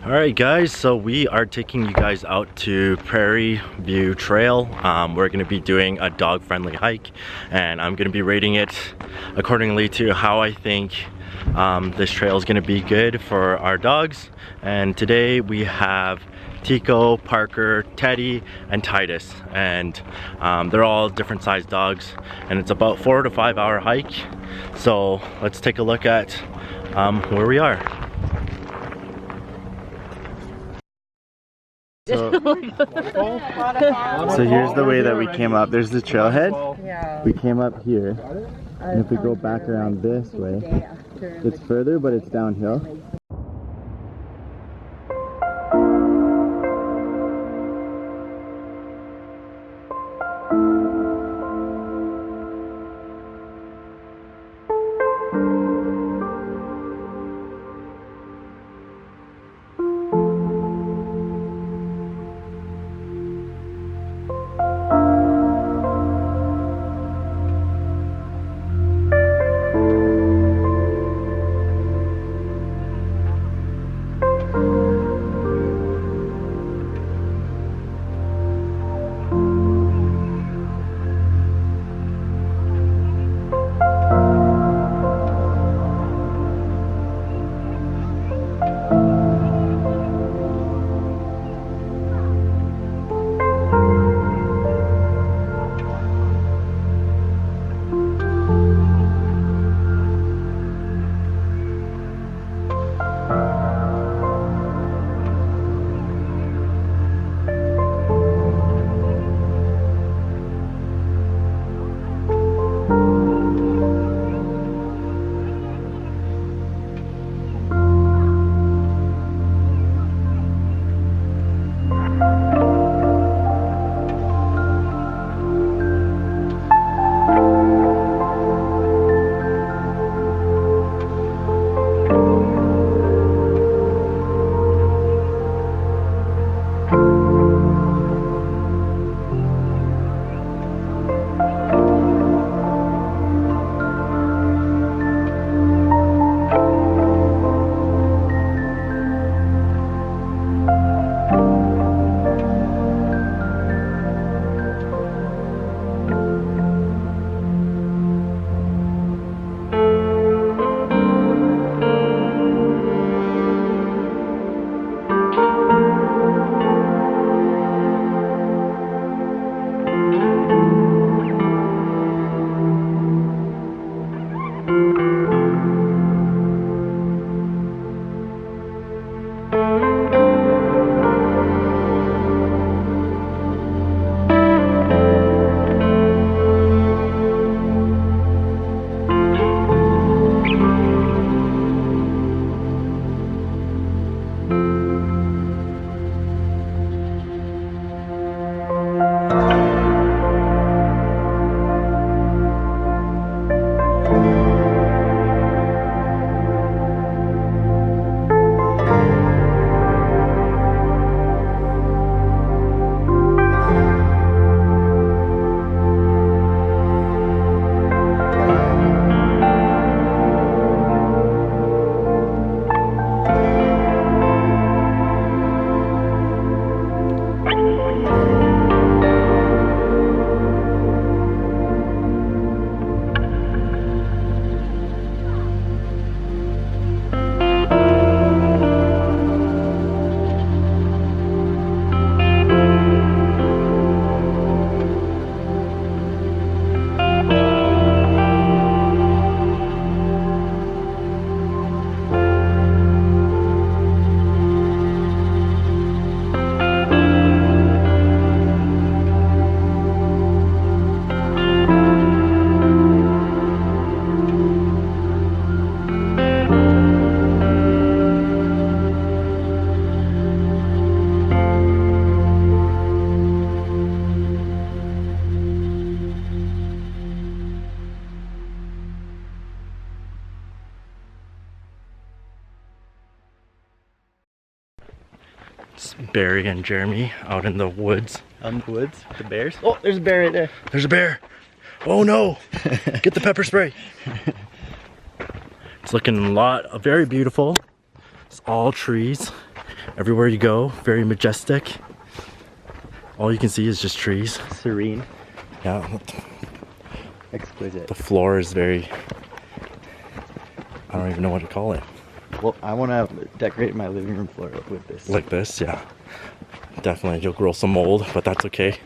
Alright guys, so we are taking you guys out to Prairie View Trail. We're going to be doing a dog-friendly hike, and I'm going to be rating it accordingly to how I think this trail is going to be good for our dogs. And today we have Tico, Parker, Teddy, and Titus, and they're all different sized dogs, and it's about 4 to 5 hour hike. So let's take a look at where we are. So here's the way that we came up. There's the trailhead. Yeah. We came up here, and if we go back around this way, it's further, but it's downhill. It's Barry and Jeremy out in the woods. On the woods? The bears? Oh, there's a bear right there. There's a bear. Oh no! Get the pepper spray. It's looking very beautiful. It's all trees. Everywhere you go, very majestic. All you can see is just trees. Serene. Yeah, Exquisite. the floor is very, I don't even know what to call it. Well, I want to decorate my living room floor with this. Like this, yeah. Definitely, you'll grow some mold, but that's okay.